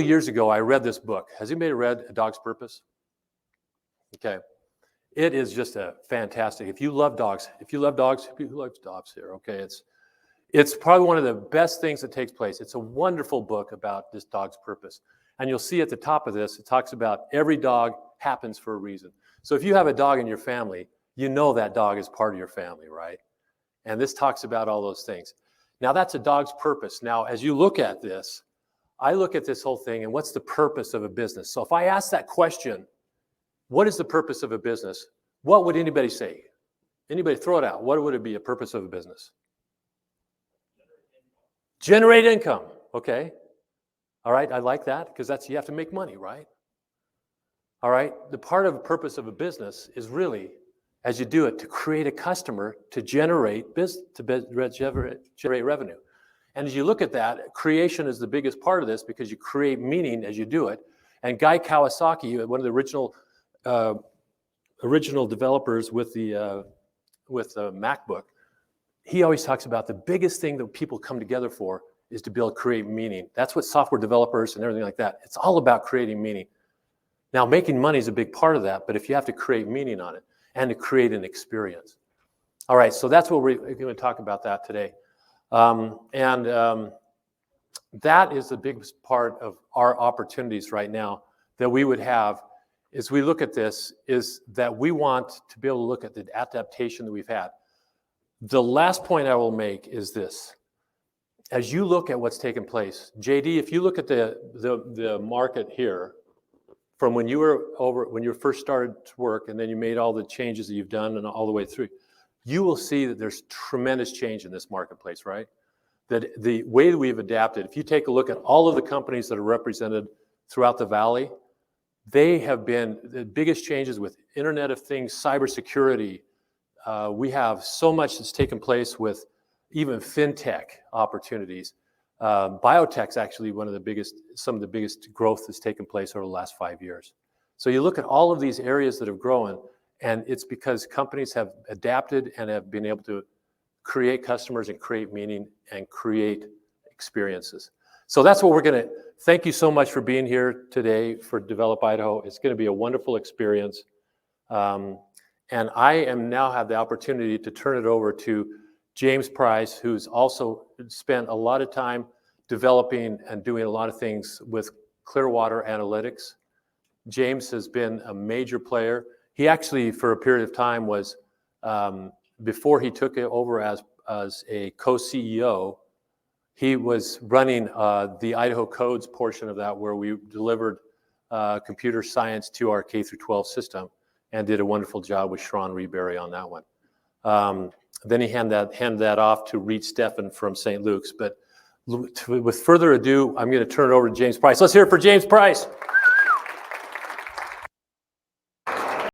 Years ago, I read this book. Has anybody read A Dog's Purpose? Okay. It is just a fantastic, if you love dogs, who loves dogs here? Okay, it's probably one of the best things that takes place. It's a wonderful book about this dog's purpose. And you'll see at the top of this, it talks about every dog happens for a reason. So if you have a dog in your family, you know that dog is part of your family, right? And this talks about all those things. Now that's a dog's purpose. Now, as you look at this, I look at this whole thing and what's the purpose of a business? So if I ask that question, what is the purpose of a business? What would anybody say? Anybody throw it out. What would it be, a purpose of a business? Generate income. Okay. All right, I like that because you have to make money, right? All right, the part of the purpose of a business is really, as you do it, to create a customer to generate revenue. And as you look at that, creation is the biggest part of this because you create meaning as you do it. And Guy Kawasaki, one of the original developers with the MacBook, he always talks about the biggest thing that people come together for is to be able to create meaning. That's what software developers and everything like that, it's all about creating meaning. Now, making money is a big part of that, but if you have to create meaning on it and to create an experience. All right, so that's what we're going to talk about that today. That is the biggest part of our opportunities right now that we would have as we look at this, is that we want to be able to look at the adaptation that we've had. The last point I will make is this. As you look at what's taken place, JD, if you look at the market here, from when you first started to work and then you made all the changes that you've done and all the way through, you will see that there's tremendous change in this marketplace, right? That the way that we've adapted, if you take a look at all of the companies that are represented throughout the valley, they have been the biggest changes with Internet of Things, cybersecurity. We have so much that's taken place with even fintech opportunities. Biotech's actually some of the biggest growth that's taken place over the last 5 years. So you look at all of these areas that have grown, and it's because companies have adapted and have been able to create customers and create meaning and create experiences. So that's what we're going to, thank you so much for being here today for Develop Idaho. It's going to be a wonderful experience. And I now have the opportunity to turn it over to James Price, who's also spent a lot of time developing and doing a lot of things with Clearwater Analytics. James has been a major player. He actually, for a period of time, was, before he took it over as a co-CEO, he was running the Idaho Codes portion of that, where we delivered computer science to our K-12 system and did a wonderful job with Sharon Reberry on that one. Then he handed that off to Reed Steffen from St. Luke's. But with further ado, I'm going to turn it over to James Price. Let's hear it for James Price.